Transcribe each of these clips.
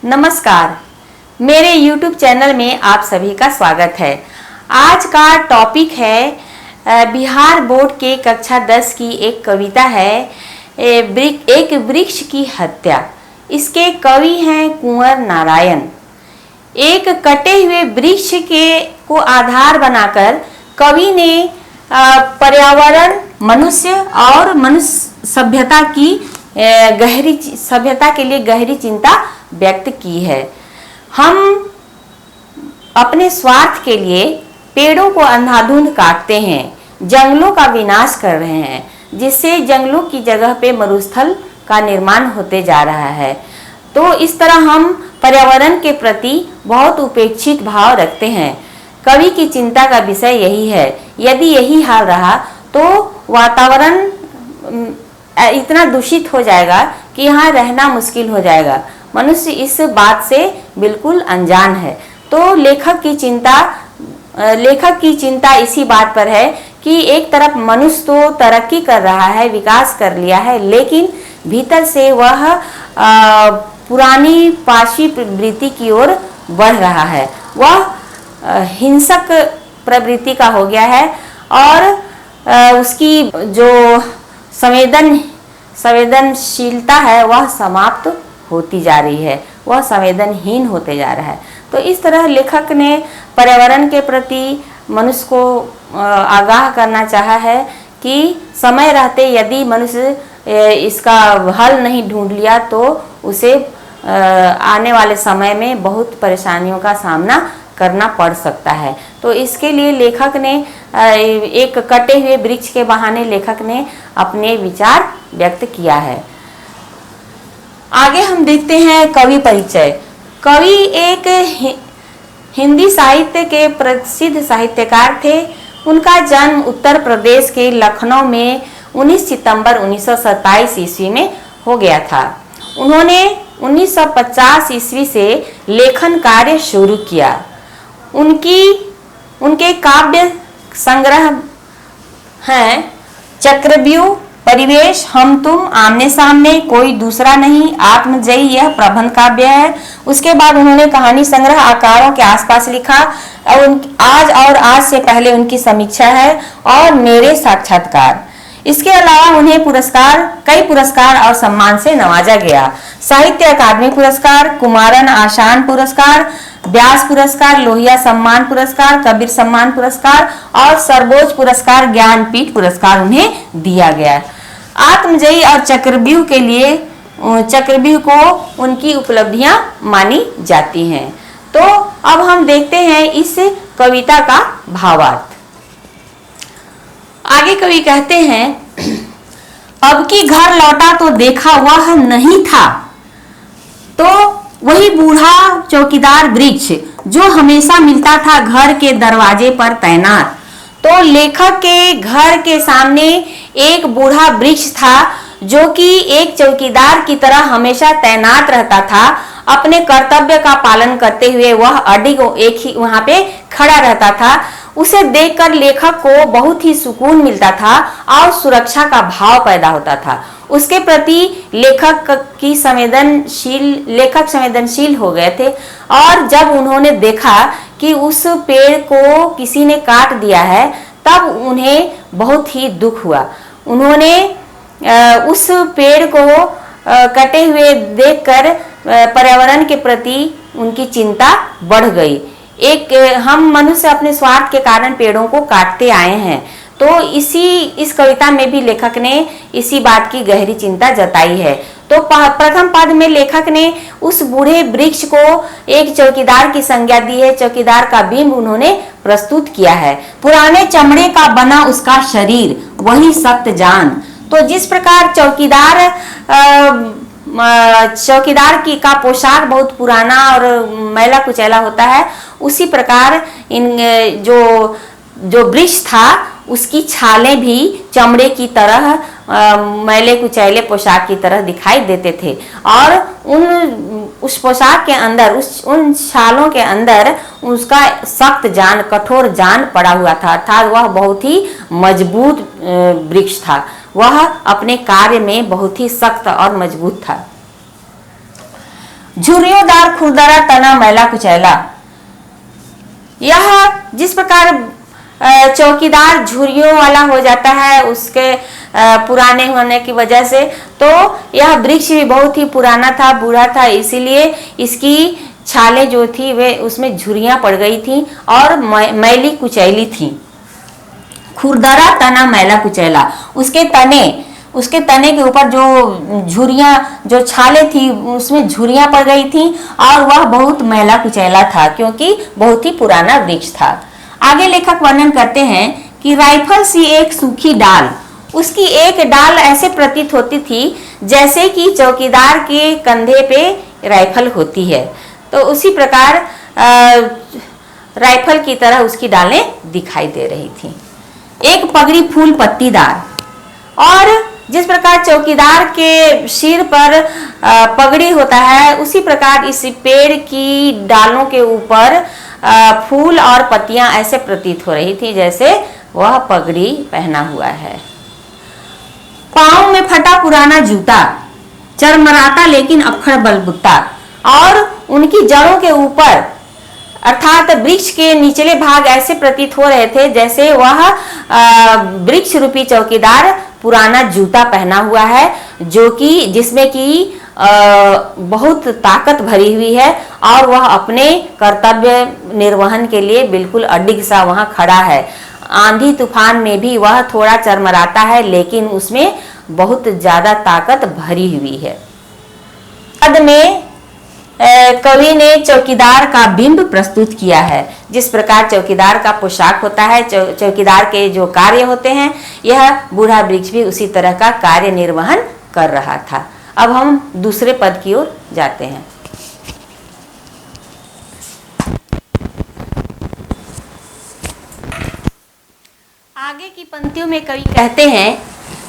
नमस्कार, मेरे YouTube channel में आप सभी का स्वागत है। आज का टॉपिक है बिहार बोर्ड के कक्षा 10 की एक कविता है एक वृक्ष की हत्या। इसके कवि हैं कुंवर नारायण। एक कटे हुए वृक्ष को आधार बनाकर कवि ने पर्यावरण, मनुष्य और मनुष्य सभ्यता के लिए गहरी चिंता व्यक्त की है। हम अपने स्वार्थ के लिए पेड़ों को अंधाधुंध काटते हैं, जंगलों का विनाश कर रहे हैं, जिससे जंगलों की जगह पे मरुस्थल का निर्माण होते जा रहा है। तो इस तरह हम पर्यावरण के प्रति बहुत उपेक्षित भाव रखते हैं। कवि की चिंता का विषय यही है। यदि यही हाल रहा तो वातावरण इतना दूषित हो जाएगा कि यहाँ रहना मुश्किल हो जाएगा। मनुष्य इस बात से बिल्कुल अनजान है। तो लेखक की चिंता इसी बात पर है कि एक तरफ मनुष्य तो तरक्की कर रहा है, विकास कर लिया है, लेकिन भीतर से वह पुरानी पाशी प्रवृत्ति की ओर बढ़ रहा है। वह हिंसक प्रवृत्ति का हो गया है और उसकी जो संवेदनशीलता है वह समाप्त होती जा रही है, वह संवेदनहीन होते जा रहा है। तो इस तरह लेखक ने पर्यावरण के प्रति मनुष्य को आगाह करना चाहा है कि समय रहते यदि मनुष्य इसका हल नहीं ढूंढ लिया तो उसे आने वाले समय में बहुत परेशानियों का सामना करना पड़ सकता है। तो इसके लिए लेखक ने एक कटे हुए वृक्ष के बहाने लेखक ने अपने विचार व्यक्त किया है। आगे हम देखते हैं कवि परिचय। कवि एक हिंदी साहित्य के प्रसिद्ध साहित्यकार थे। उनका जन्म उत्तर प्रदेश के लखनऊ में 19 सितंबर 1927 ईस्वी में हो गया था। उन्होंने 1950 ईस्वी से लेखन कार्य शुरू किया। उनके काव्य संग्रह हैं चक्रव्यूह, परिवेश, हम तुम, आमने सामने, कोई दूसरा नहीं, आत्मजयी, यह प्रबंध काव्य है। उसके बाद उन्होंने कहानी संग्रह आकारों के आसपास लिखा और आज से पहले उनकी समीक्षा है और मेरे साक्षात्कार। इसके अलावा उन्हें कई पुरस्कार और सम्मान से नवाजा गया। साहित्य अकादमी पुरस्कार, कुमारन आशान पुरस्कार, व्यास पुरस्कार, लोहिया सम्मान पुरस्कार, कबीर सम्मान पुरस्कार और सर्वोच्च पुरस्कार ज्ञानपीठ पुरस्कार उन्हें दिया गया। आत्मजयी और चक्रव्यूह को उनकी उपलब्धियां मानी जाती हैं। तो अब हम देखते हैं इस कविता का भावार्थ। आगे कवि कहते हैं, अब की घर लौटा तो देखा वह नहीं था, तो वही बूढ़ा चौकीदार वृक्ष जो हमेशा मिलता था घर के दरवाजे पर तैनात। तो लेखक के घर के सामने एक बूढ़ा वृक्ष था जो कि एक चौकीदार की तरह हमेशा तैनात रहता था। अपने कर्तव्य का पालन करते हुए वह अडिग एक ही वहां पे खड़ा रहता था। उसे देखकर लेखक को बहुत ही सुकून मिलता था और सुरक्षा का भाव पैदा होता था। उसके प्रति लेखक संवेदनशील हो गए थे और जब उन्होंने देखा कि उस पेड़ को किसी ने काट दिया है तब उन्हें बहुत ही दुख हुआ। उन्होंने उस पेड़ को कटे हुए देखकर पर्यावरण के प्रति उनकी चिंता बढ़ गई। हम मनुष्य अपने स्वार्थ के कारण पेड़ों को काटते आए हैं। तो इस कविता में भी लेखक ने इसी बात की गहरी चिंता जताई है। तो प्रथम पद में लेखक ने उस बूढ़े वृक्ष को एक चौकीदार की संज्ञा दी है। चौकीदार का बिंब उन्होंने प्रस्तुत किया है। पुराने चमड़े का बना उसका शरीर, वही सख्त जान। तो जिस प्रकार चौकीदार का पोशाक बहुत पुराना और मैला कुचैला होता है, उसी प्रकार जो वृक्ष था उसकी छालें भी चमड़े की तरह मैले कुचैले पोशाक की तरह दिखाई देते थे और उस पोशाक के अंदर उन छालों के अंदर उसका सख्त जान, कठोर जान पड़ा हुआ था। अर्थात वह बहुत ही मजबूत वृक्ष था। वह अपने कार्य में बहुत ही सख्त और मजबूत था। झुर्रियोंदार खुरदरा तना मैला कुचैला। यह जिस प्रकार चौकीदार झुर्रियों वाला हो जाता है उसके पुराने होने की वजह से, तो यह वृक्ष भी बहुत ही पुराना था, बूढ़ा था, इसीलिए इसकी छालें जो थी वे उसमें झुर्रियां पड़ गई थी और मैली कुचैली थी। खुरदरा तना मैला कुचैला, उसके तने के ऊपर जो झुर्रियां, जो छालें थी उसमें झुर्रियां पड़ गई थी और वह बहुत मैला कुचैला था क्योंकि बहुत ही पुराना वृक्ष था। आगे लेखक वर्णन करते हैं कि राइफल सी एक सूखी डाल, उसकी एक डाल ऐसे प्रतीत होती थी जैसे कि चौकीदार के कंधे पे राइफल होती है, तो उसी प्रकार राइफल की तरह उसकी डालें दिखाई दे रही थी। एक पगड़ी फूल पत्तीदार, और जिस प्रकार चौकीदार के सिर पर पगड़ी होता है उसी प्रकार इस पेड़ की डालों के ऊपर फूल और पत्तियां ऐसे प्रतीत हो रही थी जैसे वह पगड़ी पहना हुआ है। पांव में फटा पुराना जूता, चरमराता लेकिन अक्खड़ बलबुत्ता, और उनकी जड़ों के ऊपर अर्थात वृक्ष के निचले भाग ऐसे प्रतीत हो रहे थे जैसे वह वृक्ष रूपी चौकीदार पुराना जूता पहना हुआ है, जो कि जिसमें कि बहुत ताकत भरी हुई है और वह अपने कर्तव्य निर्वहन के लिए बिल्कुल अडिग सा वहां खड़ा है। आंधी तूफान में भी वह थोड़ा चरमराता है लेकिन उसमें बहुत ज्यादा ताकत भरी हुई है। पद में कवि ने चौकीदार का बिंब प्रस्तुत किया है। जिस प्रकार चौकीदार का पोशाक होता है, चौकीदार के जो कार्य होते हैं, यह बूढ़ा वृक्ष भी उसी तरह का कार्य निर्वहन कर रहा था। अब हम दूसरे पद की ओर जाते हैं। आगे की पंक्तियों में कवि कहते हैं,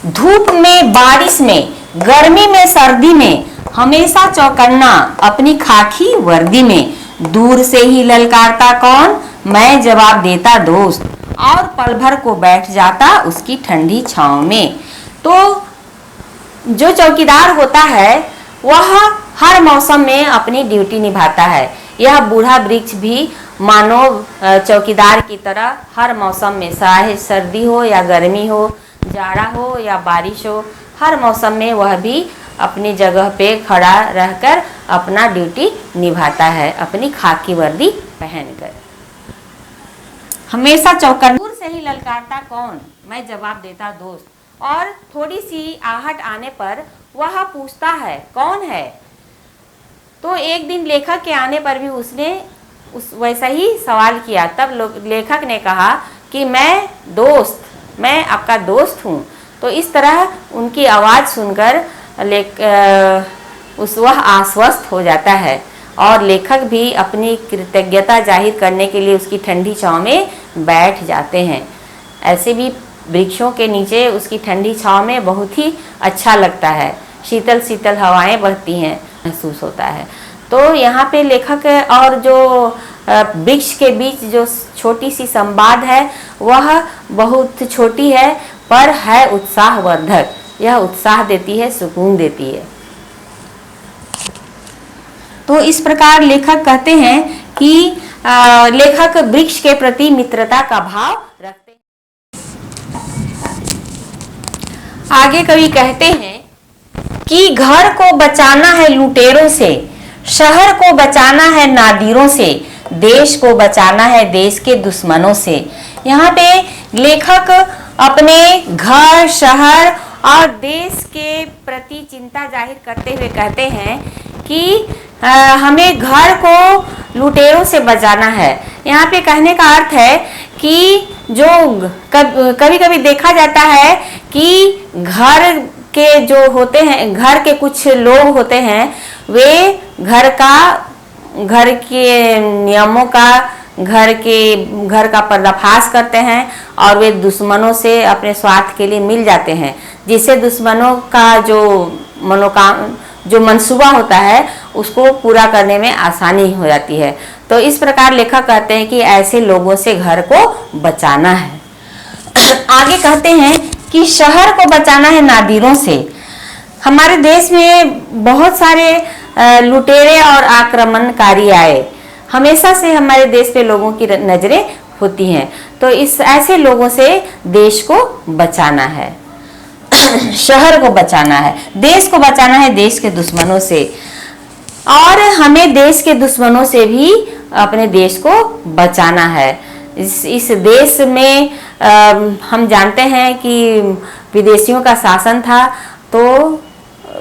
धूप में बारिश में, गर्मी में सर्दी में, हमेशा चौकन्ना अपनी खाकी वर्दी में, दूर से ही ललकारता कौन, मैं जवाब देता दोस्त, और पल भर को बैठ जाता उसकी ठंडी छांव में। तो जो चौकीदार होता है वह हर मौसम में अपनी ड्यूटी निभाता है। यह बूढ़ा वृक्ष भी मानो चौकीदार की तरह हर मौसम में, चाहे सर्दी हो या गर्मी हो, जाड़ा हो या बारिश हो, हर मौसम में वह भी अपनी जगह पे खड़ा रहकर अपना ड्यूटी निभाता है, अपनी खाकी वर्दी पहनकर। हमेशा चौकन्ना, दूर से ही ललकारता कौन, मैं जवाब देता दोस्त, और थोड़ी सी आहट आने पर वह पूछता है कौन है। तो एक दिन लेखक के आने पर भी उसने वैसा ही सवाल किया, तब लेखक ने कहा कि मैं आपका दोस्त हूँ। तो इस तरह उनकी आवाज़ सुनकर वह आश्वस्त हो जाता है और लेखक भी अपनी कृतज्ञता जाहिर करने के लिए उसकी ठंडी छांव में बैठ जाते हैं। ऐसे भी वृक्षों के नीचे उसकी ठंडी छांव में बहुत ही अच्छा लगता है, शीतल शीतल हवाएं बहती हैं, महसूस होता है। तो यहाँ पे लेखक और जो वृक्ष के बीच जो छोटी सी संवाद है वह बहुत छोटी है पर है उत्साहवर्धक। यह उत्साह देती है, सुकून देती है। तो इस प्रकार लेखक कहते हैं कि लेखक वृक्ष के प्रति मित्रता का भाव रखते हैं। आगे कवि कहते हैं कि घर को बचाना है लुटेरों से, शहर को बचाना है नादिरों से, देश को बचाना है देश के दुश्मनों से। यहाँ पे लेखक अपने घर, शहर और देश के प्रति चिंता जाहिर करते हुए कहते हैं कि हमें घर को लुटेरों से बचाना है। यहाँ पे कहने का अर्थ है कि जो कभी कभी देखा जाता है कि घर के जो होते हैं, घर के कुछ लोग होते हैं, वे घर के नियमों का, घर का पर्दाफाश करते हैं और वे दुश्मनों से अपने स्वार्थ के लिए मिल जाते हैं, जिससे दुश्मनों का जो मंसूबा होता है उसको पूरा करने में आसानी हो जाती है। तो इस प्रकार लेखक कहते हैं कि ऐसे लोगों से घर को बचाना है। आगे कहते हैं कि शहर को बचाना है नादिरों से। हमारे देश में बहुत सारे लुटेरे और आक्रमणकारी आए। हमेशा से हमारे देश पे लोगों की नजरें होती हैं, तो इस ऐसे लोगों से देश को बचाना है, शहर को बचाना है, देश को बचाना है देश के दुश्मनों से। और हमें देश के दुश्मनों से भी अपने देश को बचाना है। इस देश में हम जानते हैं कि विदेशियों का शासन था, तो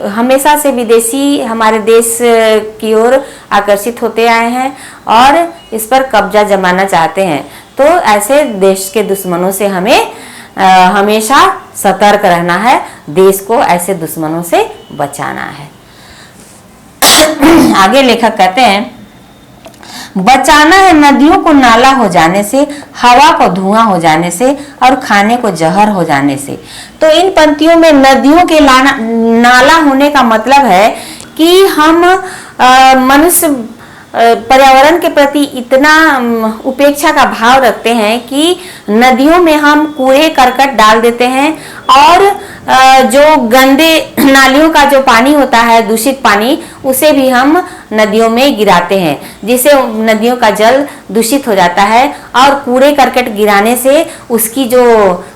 हमेशा से विदेशी हमारे देश की ओर आकर्षित होते आए हैं और इस पर कब्जा जमाना चाहते हैं। तो ऐसे देश के दुश्मनों से हमें हमेशा सतर्क रहना है, देश को ऐसे दुश्मनों से बचाना है। आगे लेखक कहते हैं, बचाना है नदियों को नाला हो जाने से, हवा को धुआं हो जाने से और खाने को जहर हो जाने से। तो इन पंक्तियों में नदियों के नाला होने का मतलब है कि हम मनुष्य पर्यावरण के प्रति इतना उपेक्षा का भाव रखते हैं कि नदियों में हम कूड़े करकट डाल देते हैं और जो गंदे नालियों का जो पानी होता है, दूषित पानी, उसे भी हम नदियों में गिराते हैं, जिससे नदियों का जल दूषित हो जाता है। और कूड़े करकट गिराने से उसकी जो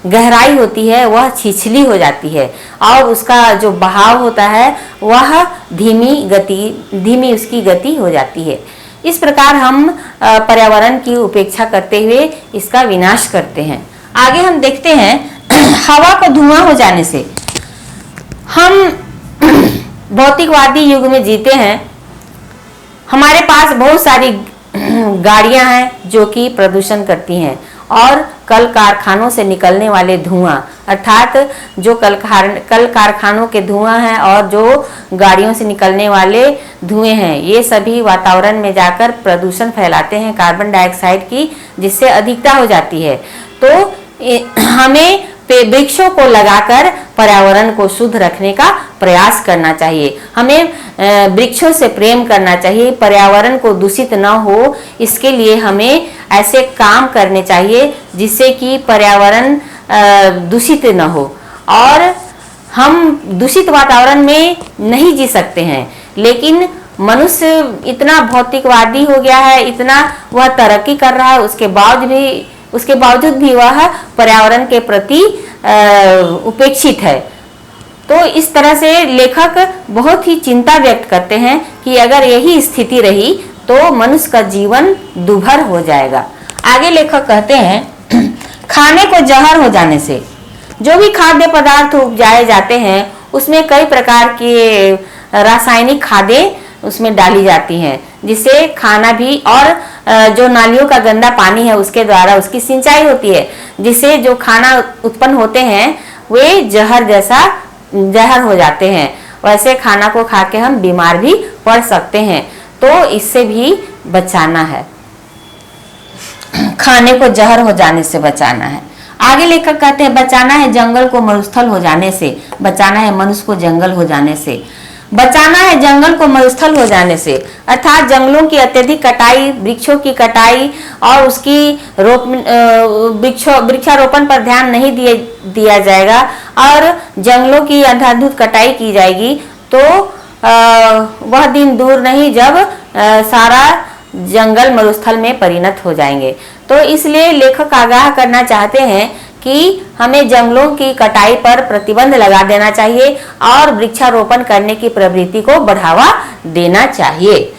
गहराई होती है वह छिछली हो जाती है और उसका जो बहाव होता है वह धीमी उसकी गति हो जाती है। इस प्रकार हम पर्यावरण की उपेक्षा करते हुए इसका विनाश करते हैं। आगे हम देखते हैं, हवा को धुआं हो जाने से। हम भौतिकवादी युग में जीते हैं, हमारे पास बहुत सारी गाड़ियां हैं जो कि प्रदूषण करती हैं और कल कारखानों से निकलने वाले धुआं, अर्थात जो कल कारखानों के धुआं हैं और जो गाड़ियों से निकलने वाले धुएं हैं, ये सभी वातावरण में जाकर प्रदूषण फैलाते हैं कार्बन डाइऑक्साइड की, जिससे अधिकता हो जाती है। तो हमें वृक्षों को लगाकर पर्यावरण को शुद्ध रखने का प्रयास करना चाहिए। हमें वृक्षों से प्रेम करना चाहिए, पर्यावरण को दूषित न हो, इसके लिए हमें ऐसे काम करने चाहिए जिससे कि पर्यावरण दूषित न हो। और हम दूषित वातावरण में नहीं जी सकते हैं, लेकिन मनुष्य इतना भौतिकवादी हो गया है, इतना वह तरक्की कर रहा है, उसके बावजूद भी वह पर्यावरण के प्रति उपेक्षित है। तो इस तरह से लेखक बहुत ही चिंता व्यक्त करते हैं कि अगर यही स्थिति रही तो मनुष्य का जीवन दुभर हो जाएगा। आगे लेखक कहते हैं, खाने को जहर हो जाने से। जो भी खाद्य पदार्थ उपजाए जाते हैं उसमें कई प्रकार के रासायनिक खादें उसमें डाली जाती हैं, जिससे खाना भी, और जो नालियों का गंदा पानी है उसके द्वारा उसकी सिंचाई होती है, जिससे जो खाना उत्पन्न होते हैं वे जहर हो जाते हैं। वैसे खाना को खा के हम बीमार भी पड़ सकते हैं, तो इससे भी बचाना है, खाने को जहर हो जाने से बचाना है। आगे लेखक कहते हैं, बचाना है जंगल को मरुस्थल हो जाने से, बचाना है मनुष्य को जंगल हो जाने से। बचाना है जंगल को मरुस्थल हो जाने से, अर्थात जंगलों की अत्यधिक कटाई, वृक्षों की कटाई और उसकी वृक्षारोपण पर ध्यान नहीं दिया जाएगा और जंगलों की अंधाधुंध कटाई की जाएगी, तो वह दिन दूर नहीं जब सारा जंगल मरुस्थल में परिणत हो जाएंगे। तो इसलिए लेखक आगाह करना चाहते हैं कि हमें जंगलों की कटाई पर प्रतिबंध लगा देना चाहिए और वृक्षारोपण करने की प्रवृत्ति को बढ़ावा देना चाहिए।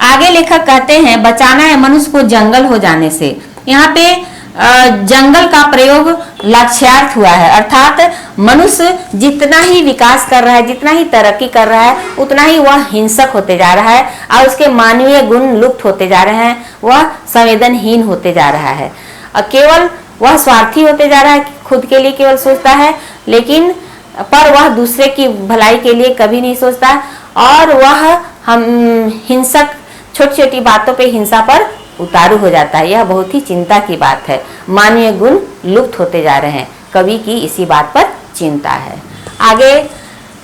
आगे लेखक कहते हैं, बचाना है मनुष्य को जंगल हो जाने से। यहाँ पे जंगल का प्रयोग लक्ष्यार्थ हुआ है, अर्थात मनुष्य जितना ही विकास कर रहा है, जितना ही तरक्की कर रहा है, उतना ही वह हिंसक होते जा रहा है और उसके मानवीय गुण लुप्त होते जा रहे हैं, वह संवेदनहीन होते जा रहा है और केवल वह स्वार्थी होते जा रहा है, खुद के लिए केवल सोचता है, लेकिन पर वह दूसरे की भलाई के लिए कभी नहीं सोचता और वह हम हिंसक, छोटी छोटी बातों पे हिंसा पर उतारू हो जाता है। यह बहुत ही चिंता की बात है, मानवीय गुण लुप्त होते जा रहे हैं, कवि की इसी बात पर चिंता है। आगे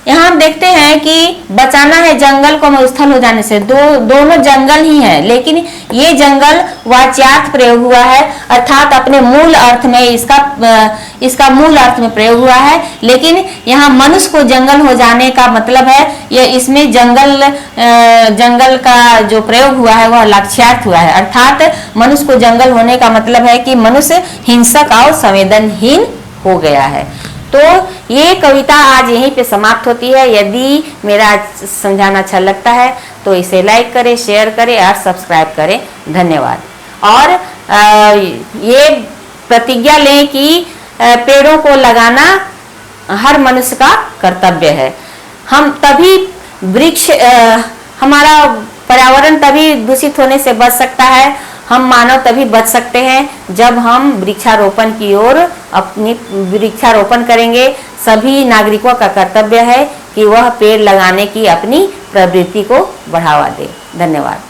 यहाँ हम देखते हैं कि बचाना है जंगल को मरुस्थल हो जाने से। दोनों जंगल ही है, लेकिन ये जंगल वाच्यार्थ प्रयोग हुआ है, अर्थात अपने मूल अर्थ में इसका मूल अर्थ में प्रयोग हुआ है। लेकिन यहाँ मनुष्य को जंगल हो जाने का मतलब है, ये इसमें जंगल का जो प्रयोग हुआ है वह लक्ष्यार्थ हुआ है, अर्थात मनुष्य को जंगल होने का मतलब है कि मनुष्य हिंसक और संवेदनहीन हो गया है। तो ये कविता आज यहीं पे समाप्त होती है। यदि मेरा समझाना अच्छा लगता है तो इसे लाइक करें, शेयर करें और सब्सक्राइब करें। धन्यवाद। और ये प्रतिज्ञा लें कि पेड़ों को लगाना हर मनुष्य का कर्तव्य है। हम तभी हमारा पर्यावरण तभी दूषित होने से बच सकता है, हम मानव तभी बच सकते हैं जब हम वृक्षारोपण की ओर अपनी वृक्षारोपण करेंगे। सभी नागरिकों का कर्तव्य है कि वह पेड़ लगाने की अपनी प्रवृत्ति को बढ़ावा दे। धन्यवाद।